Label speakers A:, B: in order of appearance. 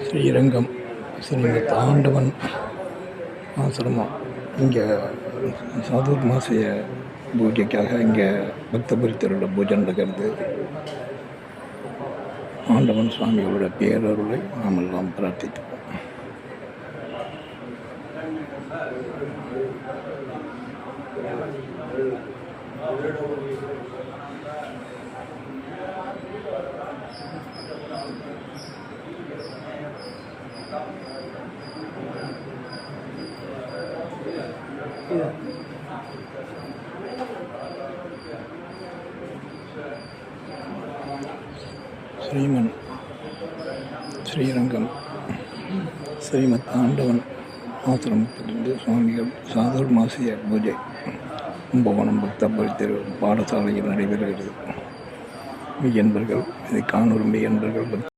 A: ஸ்ரீரங்கம் ஸ்ரீமத் ஆண்டவன் ஆசிரமம். இங்கே சாதுர்மாசிய பூஜைக்காக இங்கே பக்தபுரித்தரோட பூஜை நடக்கிறது. ஆண்டவன் சுவாமியோட பேரருளை நாம் எல்லாம் பிரார்த்தித்தோம். ஸ்ரீரங்கம் ஸ்ரீமத் ஆண்டவன் ஆசிரமத்திலிருந்து சுவாமிகள் சாதுர்மாசிய பூஜை கும்பகோணம் பக்தபுரித்தர் பாடசாலையில் நடைபெறுகிறது. மெய்யன்பர்கள், இதை காணொரு மெய்யன்பர்கள்